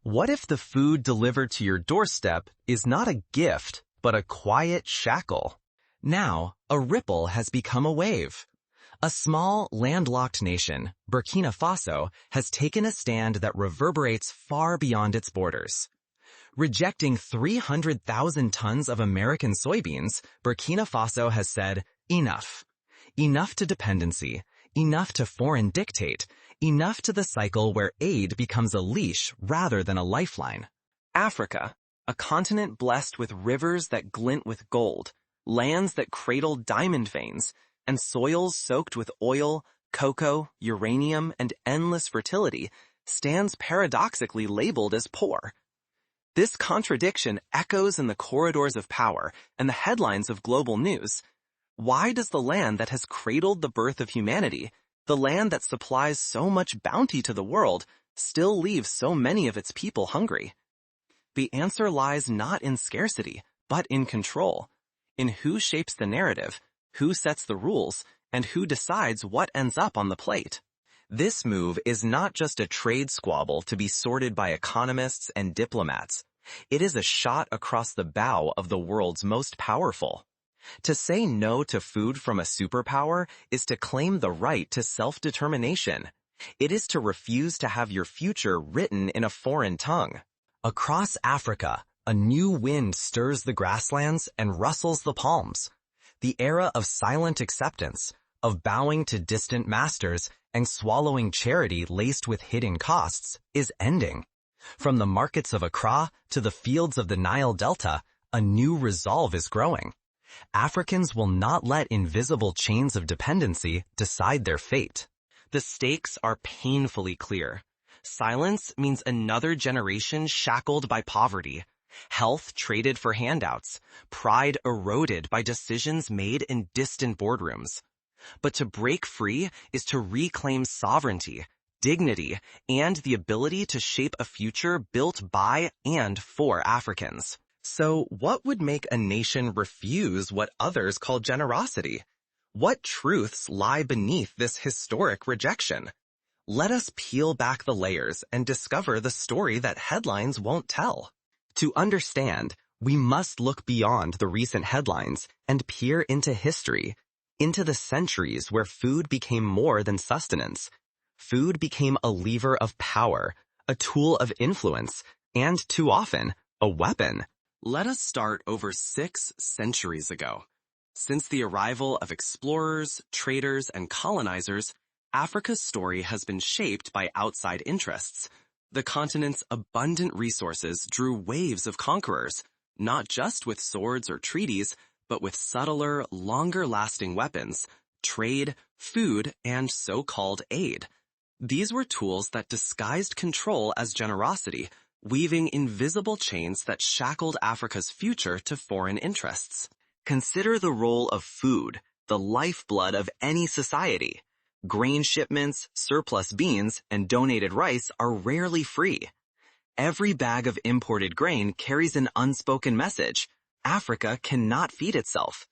What if the food delivered to your doorstep is not a gift, but a quiet shackle? Now, a ripple has become a wave. A small, landlocked nation, Burkina Faso, has taken a stand that reverberates far beyond its borders. Rejecting 300,000 tons of American soybeans, Burkina Faso has said, enough. Enough to dependency, enough to foreign dictate, enough to the cycle where aid becomes a leash rather than a lifeline. Africa, a continent blessed with rivers that glint with gold, lands that cradle diamond veins, and soils soaked with oil, cocoa, uranium, and endless fertility, stands paradoxically labeled as poor. This contradiction echoes in the corridors of power and the headlines of global news. Why does the land that has cradled the birth of humanity, the land that supplies so much bounty to the world, still leave so many of its people hungry? The answer lies not in scarcity, but in control, in who shapes the narrative, who sets the rules, and who decides what ends up on the plate. This move is not just a trade squabble to be sorted by economists and diplomats. It is a shot across the bow of the world's most powerful. To say no to food from a superpower is to claim the right to self-determination. It is to refuse to have your future written in a foreign tongue. Across Africa, a new wind stirs the grasslands and rustles the palms. The era of silent acceptance, of bowing to distant masters and swallowing charity laced with hidden costs, is ending. From the markets of Accra to the fields of the Nile Delta, a new resolve is growing. Africans will not let invisible chains of dependency decide their fate. The stakes are painfully clear. Silence means another generation shackled by poverty, health traded for handouts, pride eroded by decisions made in distant boardrooms. But to break free is to reclaim sovereignty, dignity, and the ability to shape a future built by and for Africans. So what would make a nation refuse what others call generosity? What truths lie beneath this historic rejection? Let us peel back the layers and discover the story that headlines won't tell. To understand, we must look beyond the recent headlines and peer into history, into the centuries where food became more than sustenance. Food became a lever of power, a tool of influence, and too often, a weapon. Let us start over 6 centuries ago. Since the arrival of explorers, traders, and colonizers, Africa's story has been shaped by outside interests. The continent's abundant resources drew waves of conquerors, not just with swords or treaties, but with subtler, longer-lasting weapons, trade, food, and so-called aid. These were tools that disguised control as generosity, weaving invisible chains that shackled Africa's future to foreign interests. Consider the role of food, the lifeblood of any society. Grain shipments, surplus beans, and donated rice are rarely free. Every bag of imported grain carries an unspoken message. Africa cannot feed itself.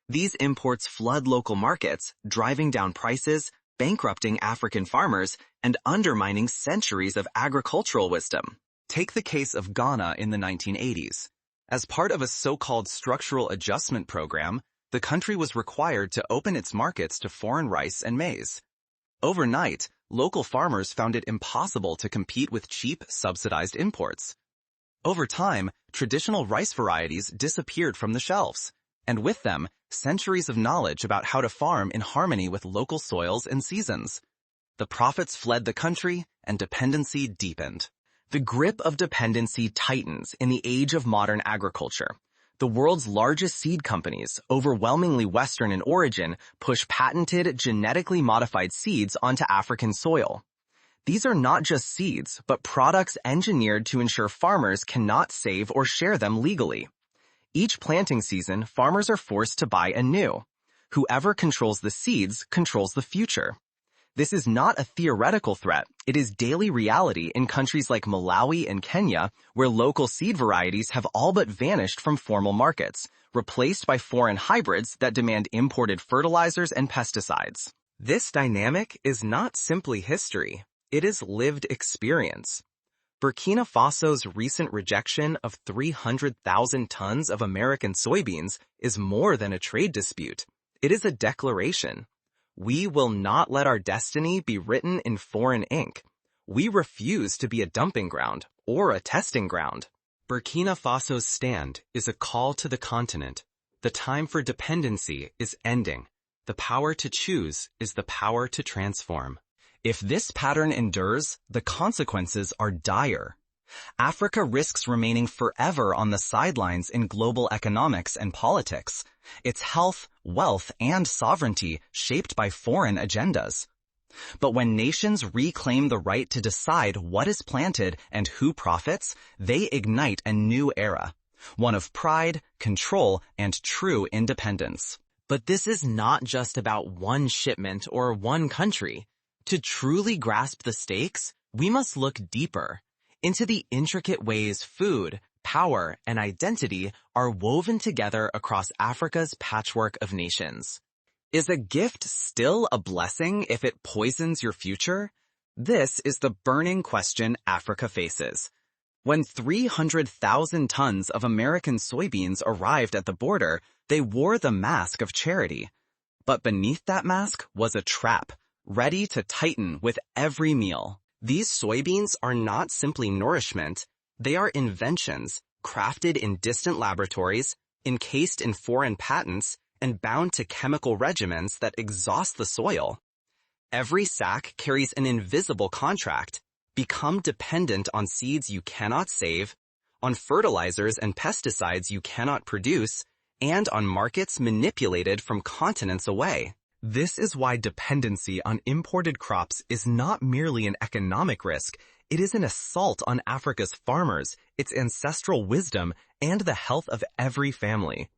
These imports flood local markets, driving down prices, bankrupting African farmers, and undermining centuries of agricultural wisdom. Take the case of Ghana in the 1980s. As part of a so-called structural adjustment program, the country was required to open its markets to foreign rice and maize. Overnight, local farmers found it impossible to compete with cheap, subsidized imports. Over time, traditional rice varieties disappeared from the shelves, and with them, centuries of knowledge about how to farm in harmony with local soils and seasons. The profits fled the country, and dependency deepened. The grip of dependency tightens in the age of modern agriculture. The world's largest seed companies, overwhelmingly Western in origin, push patented, genetically modified seeds onto African soil. These are not just seeds, but products engineered to ensure farmers cannot save or share them legally. Each planting season, farmers are forced to buy anew. Whoever controls the seeds controls the future. This is not a theoretical threat. It is daily reality in countries like Malawi and Kenya, where local seed varieties have all but vanished from formal markets, replaced by foreign hybrids that demand imported fertilizers and pesticides. This dynamic is not simply history. It is lived experience. Burkina Faso's recent rejection of 300,000 tons of American soybeans is more than a trade dispute. It is a declaration. We will not let our destiny be written in foreign ink. We refuse to be a dumping ground or a testing ground. Burkina Faso's stand is a call to the continent. The time for dependency is ending. The power to choose is the power to transform. If this pattern endures, the consequences are dire. Africa risks remaining forever on the sidelines in global economics and politics, its health, wealth, and sovereignty shaped by foreign agendas. But when nations reclaim the right to decide what is planted and who profits, they ignite a new era, one of pride, control, and true independence. But this is not just about one shipment or one country. To truly grasp the stakes, we must look deeper into the intricate ways food, power, and identity are woven together across Africa's patchwork of nations. Is a gift still a blessing if it poisons your future? This is the burning question Africa faces. When 300,000 tons of American soybeans arrived at the border, they wore the mask of charity. But beneath that mask was a trap, ready to tighten with every meal. These soybeans are not simply nourishment, they are inventions, crafted in distant laboratories, encased in foreign patents, and bound to chemical regimens that exhaust the soil. Every sack carries an invisible contract. Become dependent on seeds you cannot save, on fertilizers and pesticides you cannot produce, and on markets manipulated from continents away. This is why dependency on imported crops is not merely an economic risk, it is an assault on Africa's farmers, its ancestral wisdom, and the health of every family.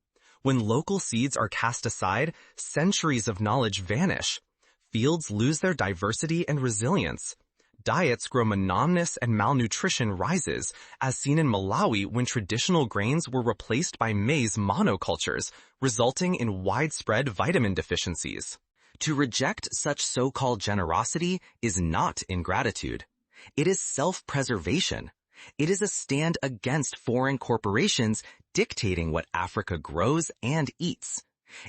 When local seeds are cast aside, centuries of knowledge vanish. Fields lose their diversity and resilience. Diets grow monotonous and malnutrition rises, as seen in Malawi when traditional grains were replaced by maize monocultures, resulting in widespread vitamin deficiencies. To reject such so-called generosity is not ingratitude. It is self-preservation. It is a stand against foreign corporations dictating what Africa grows and eats.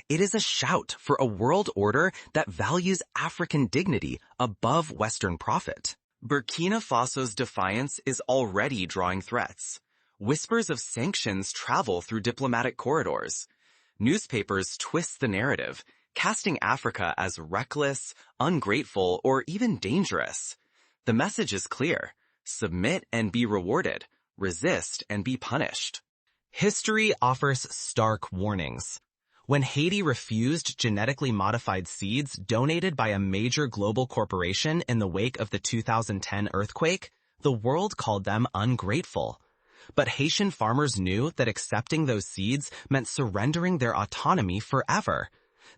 It is a shout for a world order that values African dignity above Western profit. Burkina Faso's defiance is already drawing threats. Whispers of sanctions travel through diplomatic corridors. Newspapers twist the narrative, casting Africa as reckless, ungrateful, or even dangerous. The message is clear. Submit and be rewarded. Resist and be punished. History offers stark warnings. When Haiti refused genetically modified seeds donated by a major global corporation in the wake of the 2010 earthquake, the world called them ungrateful. But Haitian farmers knew that accepting those seeds meant surrendering their autonomy forever.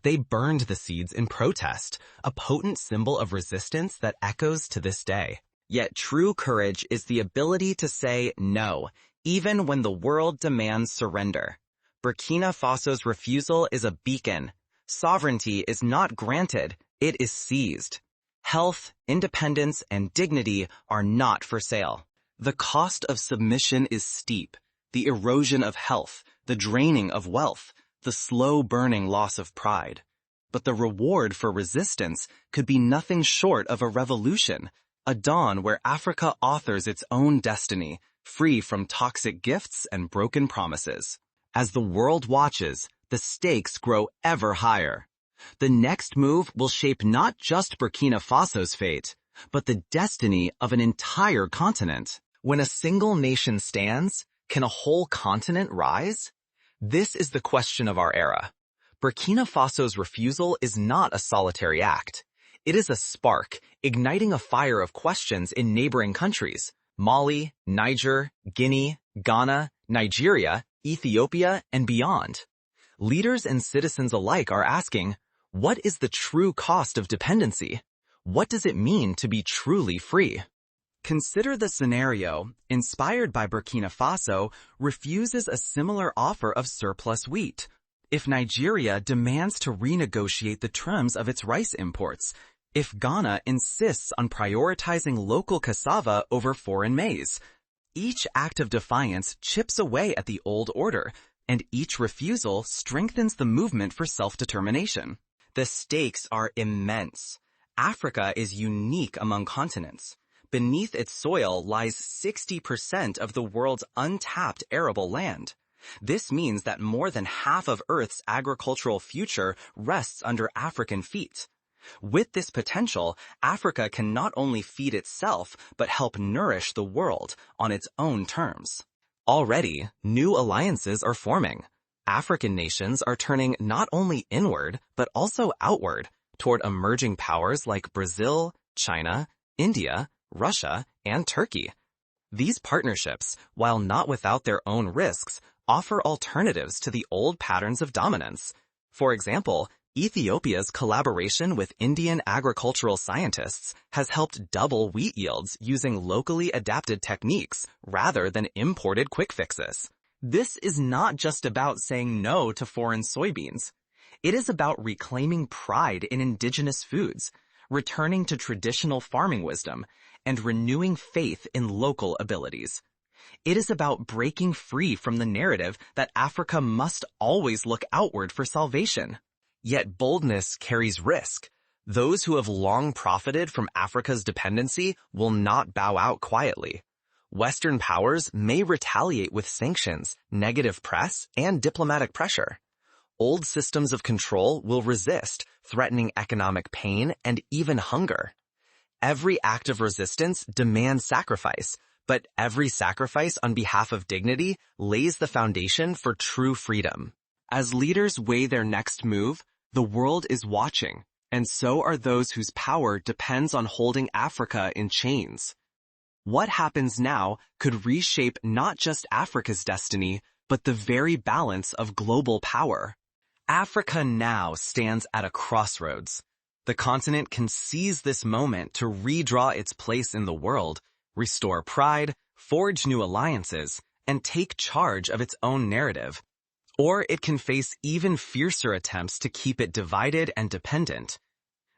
They burned the seeds in protest, a potent symbol of resistance that echoes to this day. Yet true courage is the ability to say no, even when the world demands surrender. Burkina Faso's refusal is a beacon. Sovereignty is not granted, it is seized. Health, independence, and dignity are not for sale. The cost of submission is steep. The erosion of health, the draining of wealth, the slow-burning loss of pride. But the reward for resistance could be nothing short of a revolution, a dawn where Africa authors its own destiny, free from toxic gifts and broken promises. As the world watches, the stakes grow ever higher. The next move will shape not just Burkina Faso's fate, but the destiny of an entire continent. When a single nation stands, can a whole continent rise? This is the question of our era. Burkina Faso's refusal is not a solitary act. It is a spark, igniting a fire of questions in neighboring countries. Mali, Niger, Guinea, Ghana, Nigeria, Ethiopia, and beyond. Leaders and citizens alike are asking, what is the true cost of dependency? What does it mean to be truly free? Consider the scenario, inspired by Burkina Faso, refuses a similar offer of surplus wheat. If Nigeria demands to renegotiate the terms of its rice imports, if Ghana insists on prioritizing local cassava over foreign maize. Each act of defiance chips away at the old order, and each refusal strengthens the movement for self-determination. The stakes are immense. Africa is unique among continents. Beneath its soil lies 60% of the world's untapped arable land. This means that more than half of Earth's agricultural future rests under African feet. With this potential, Africa can not only feed itself, but help nourish the world on its own terms. Already, new alliances are forming. African nations are turning not only inward, but also outward toward emerging powers like Brazil, China, India, Russia, and Turkey. These partnerships, while not without their own risks, offer alternatives to the old patterns of dominance. For example, Ethiopia's collaboration with Indian agricultural scientists has helped double wheat yields using locally adapted techniques rather than imported quick fixes. This is not just about saying no to foreign soybeans. It is about reclaiming pride in indigenous foods, returning to traditional farming wisdom, and renewing faith in local abilities. It is about breaking free from the narrative that Africa must always look outward for salvation. Yet boldness carries risk. Those who have long profited from Africa's dependency will not bow out quietly. Western powers may retaliate with sanctions, negative press, and diplomatic pressure. Old systems of control will resist, threatening economic pain and even hunger. Every act of resistance demands sacrifice, but every sacrifice on behalf of dignity lays the foundation for true freedom. As leaders weigh their next move, the world is watching, and so are those whose power depends on holding Africa in chains. What happens now could reshape not just Africa's destiny, but the very balance of global power. Africa now stands at a crossroads. The continent can seize this moment to redraw its place in the world, restore pride, forge new alliances, and take charge of its own narrative. Or it can face even fiercer attempts to keep it divided and dependent.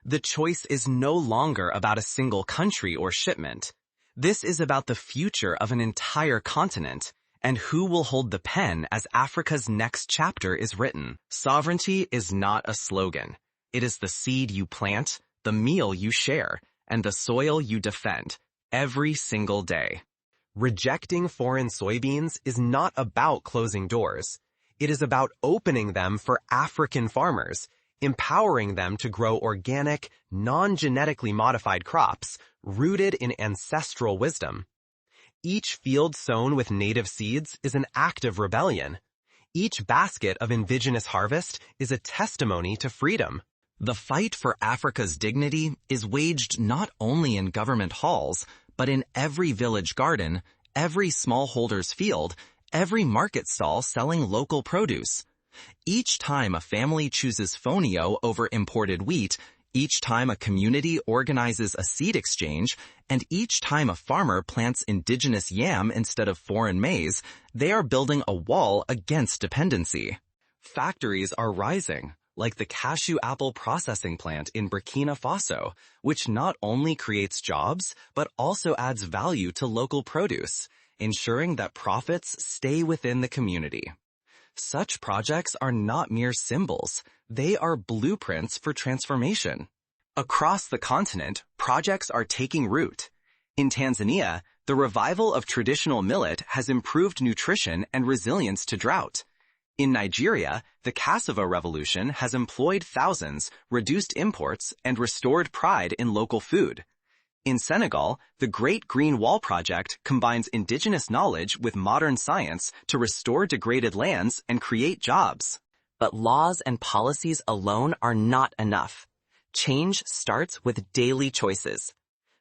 The choice is no longer about a single country or shipment. This is about the future of an entire continent, and who will hold the pen as Africa's next chapter is written. Sovereignty is not a slogan. It is the seed you plant, the meal you share, and the soil you defend, every single day. Rejecting foreign soybeans is not about closing doors. It is about opening them for African farmers, empowering them to grow organic, non-genetically modified crops rooted in ancestral wisdom. Each field sown with native seeds is an act of rebellion. Each basket of indigenous harvest is a testimony to freedom. The fight for Africa's dignity is waged not only in government halls, but in every village garden, every smallholder's field, every market stall selling local produce. Each time a family chooses fonio over imported wheat, each time a community organizes a seed exchange, and each time a farmer plants indigenous yam instead of foreign maize, they are building a wall against dependency. Factories are rising, like the cashew apple processing plant in Burkina Faso, which not only creates jobs, but also adds value to local produce, ensuring that profits stay within the community. Such projects are not mere symbols. They are blueprints for transformation. Across the continent, projects are taking root. In Tanzania, the revival of traditional millet has improved nutrition and resilience to drought. In Nigeria, the cassava revolution has employed thousands, reduced imports, and restored pride in local food. In Senegal, the Great Green Wall Project combines indigenous knowledge with modern science to restore degraded lands and create jobs. But laws and policies alone are not enough. Change starts with daily choices.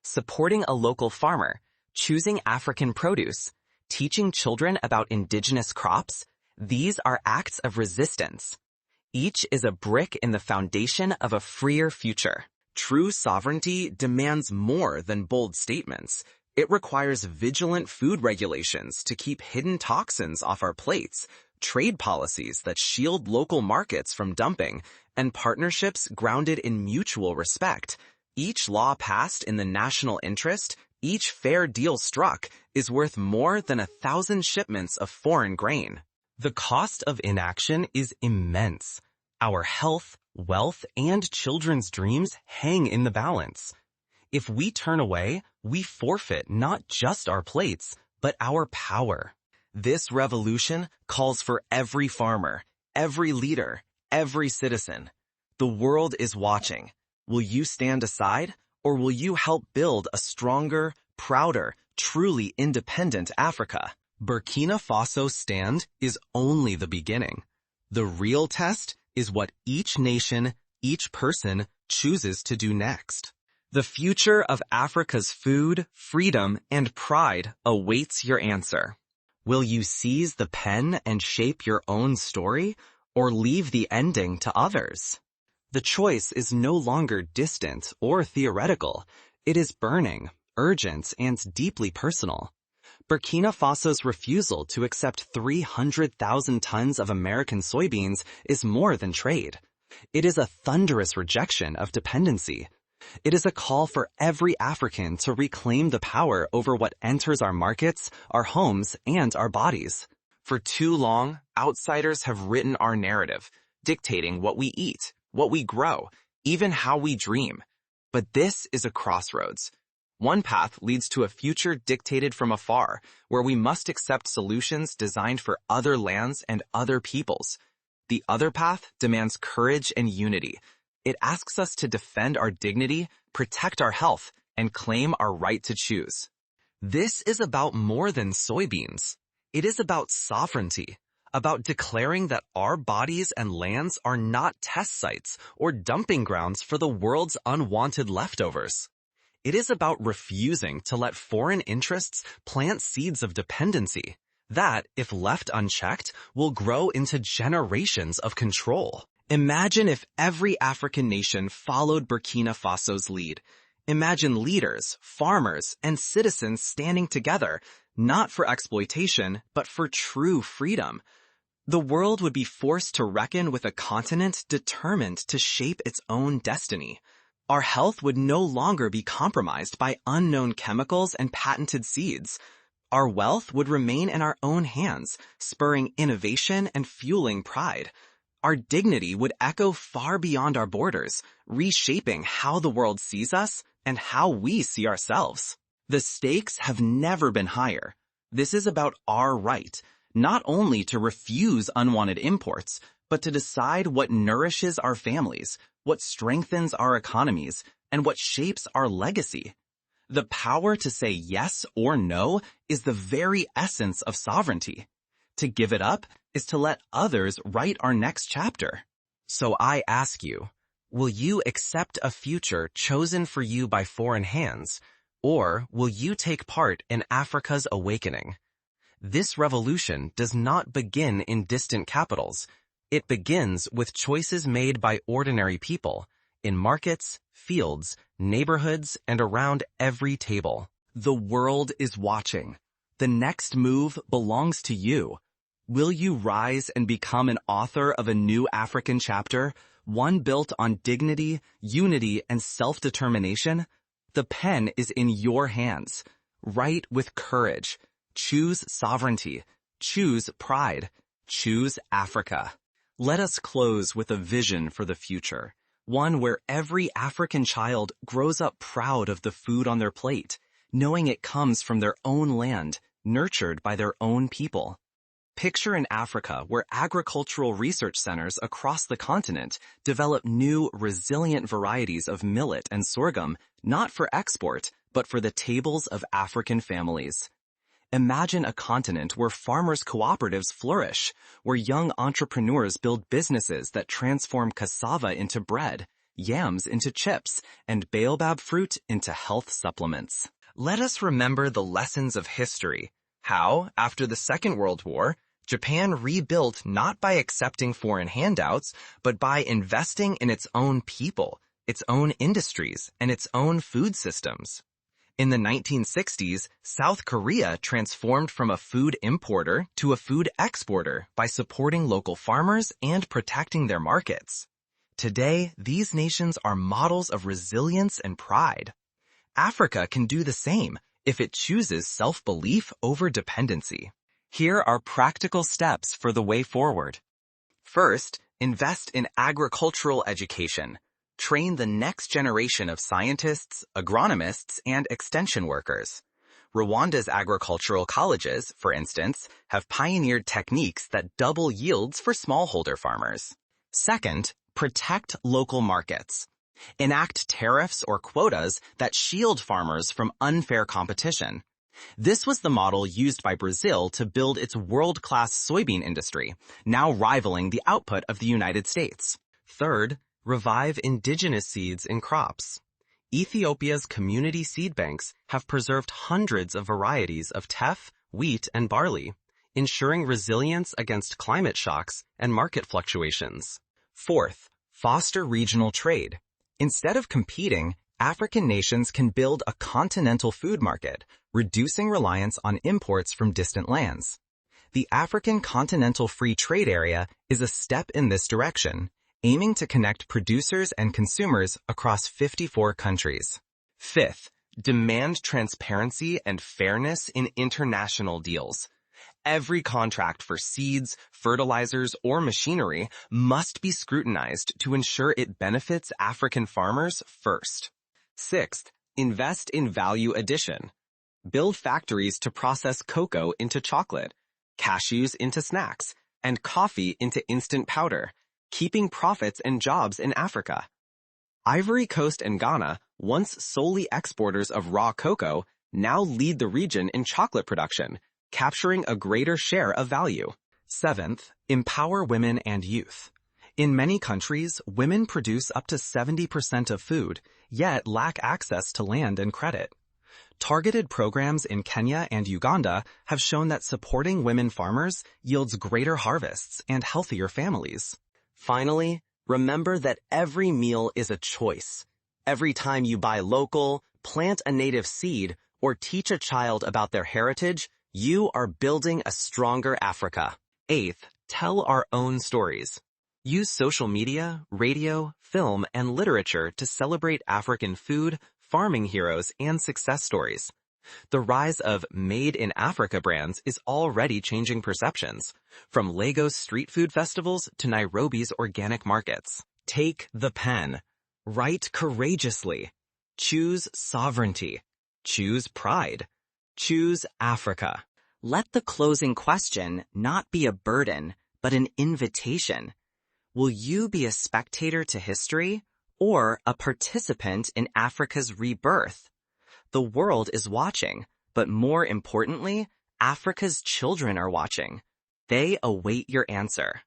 Supporting a local farmer, choosing African produce, teaching children about indigenous crops, these are acts of resistance. Each is a brick in the foundation of a freer future. True sovereignty demands more than bold statements. It requires vigilant food regulations to keep hidden toxins off our plates, trade policies that shield local markets from dumping, and partnerships grounded in mutual respect. Each law passed in the national interest, each fair deal struck, is worth more than 1,000 shipments of foreign grain. The cost of inaction is immense. Our health, wealth, and children's dreams hang in the balance. If we turn away, we forfeit not just our plates, but our power. This revolution calls for every farmer, every leader, every citizen. The world is watching. Will you stand aside, or will you help build a stronger, prouder, truly independent Africa? Burkina Faso's stand is only the beginning. The real test is what each nation, each person chooses to do next. The future of Africa's food, freedom, and pride awaits your answer. Will you seize the pen and shape your own story, or leave the ending to others? The choice is no longer distant or theoretical. It is burning, urgent, and deeply personal. Burkina Faso's refusal to accept 300,000 tons of American soybeans is more than trade. It is a thunderous rejection of dependency. It is a call for every African to reclaim the power over what enters our markets, our homes, and our bodies. For too long, outsiders have written our narrative, dictating what we eat, what we grow, even how we dream. But this is a crossroads. One path leads to a future dictated from afar, where we must accept solutions designed for other lands and other peoples. The other path demands courage and unity. It asks us to defend our dignity, protect our health, and claim our right to choose. This is about more than soybeans. It is about sovereignty, about declaring that our bodies and lands are not test sites or dumping grounds for the world's unwanted leftovers. It is about refusing to let foreign interests plant seeds of dependency that, if left unchecked, will grow into generations of control. Imagine if every African nation followed Burkina Faso's lead. Imagine leaders, farmers, and citizens standing together, not for exploitation, but for true freedom. The world would be forced to reckon with a continent determined to shape its own destiny. Our health would no longer be compromised by unknown chemicals and patented seeds. Our wealth would remain in our own hands, spurring innovation and fueling pride. Our dignity would echo far beyond our borders, reshaping how the world sees us and how we see ourselves. The stakes have never been higher. This is about our right, not only to refuse unwanted imports, but to decide what nourishes our families, what strengthens our economies, and what shapes our legacy. The power to say yes or no is the very essence of sovereignty. To give it up is to let others write our next chapter. So I ask you, will you accept a future chosen for you by foreign hands, or will you take part in Africa's awakening? This revolution does not begin in distant capitals. It begins with choices made by ordinary people, in markets, fields, neighborhoods, and around every table. The world is watching. The next move belongs to you. Will you rise and become an author of a new African chapter, one built on dignity, unity, and self-determination? The pen is in your hands. Write with courage. Choose sovereignty. Choose pride. Choose Africa. Let us close with a vision for the future, one where every African child grows up proud of the food on their plate, knowing it comes from their own land, nurtured by their own people. Picture an Africa where agricultural research centers across the continent develop new, resilient varieties of millet and sorghum, not for export, but for the tables of African families. Imagine a continent where farmers' cooperatives flourish, where young entrepreneurs build businesses that transform cassava into bread, yams into chips, and baobab fruit into health supplements. Let us remember the lessons of history, how, after the Second World War, Japan rebuilt not by accepting foreign handouts, but by investing in its own people, its own industries, and its own food systems. In the 1960s, South Korea transformed from a food importer to a food exporter by supporting local farmers and protecting their markets. Today, these nations are models of resilience and pride. Africa can do the same if it chooses self-belief over dependency. Here are practical steps for the way forward. First, invest in agricultural education. Train the next generation of scientists, agronomists, and extension workers. Rwanda's agricultural colleges, for instance, have pioneered techniques that double yields for smallholder farmers. Second, protect local markets. Enact tariffs or quotas that shield farmers from unfair competition. This was the model used by Brazil to build its world-class soybean industry, now rivaling the output of the United States. Third, revive indigenous seeds and crops. Ethiopia's community seed banks have preserved hundreds of varieties of teff, wheat, and barley, ensuring resilience against climate shocks and market fluctuations. Fourth, foster regional trade. Instead of competing, African nations can build a continental food market, reducing reliance on imports from distant lands. The African Continental Free Trade Area is a step in this direction, aiming to connect producers and consumers across 54 countries. Fifth, demand transparency and fairness in international deals. Every contract for seeds, fertilizers, or machinery must be scrutinized to ensure it benefits African farmers first. Sixth, invest in value addition. Build factories to process cocoa into chocolate, cashews into snacks, and coffee into instant powder, keeping profits and jobs in Africa. Ivory Coast and Ghana, once solely exporters of raw cocoa, now lead the region in chocolate production, capturing a greater share of value. Seventh, empower women and youth. In many countries, women produce up to 70% of food, yet lack access to land and credit. Targeted programs in Kenya and Uganda have shown that supporting women farmers yields greater harvests and healthier families. Finally, remember that every meal is a choice. Every time you buy local, plant a native seed, or teach a child about their heritage, you are building a stronger Africa. Eighth, tell our own stories. Use social media, radio, film, and literature to celebrate African food, farming heroes, and success stories. The rise of Made in Africa brands is already changing perceptions, from Lagos street food festivals to Nairobi's organic markets. Take the pen. Write courageously. Choose sovereignty. Choose pride. Choose Africa. Let the closing question not be a burden, but an invitation. Will you be a spectator to history or a participant in Africa's rebirth? The world is watching, but more importantly, Africa's children are watching. They await your answer.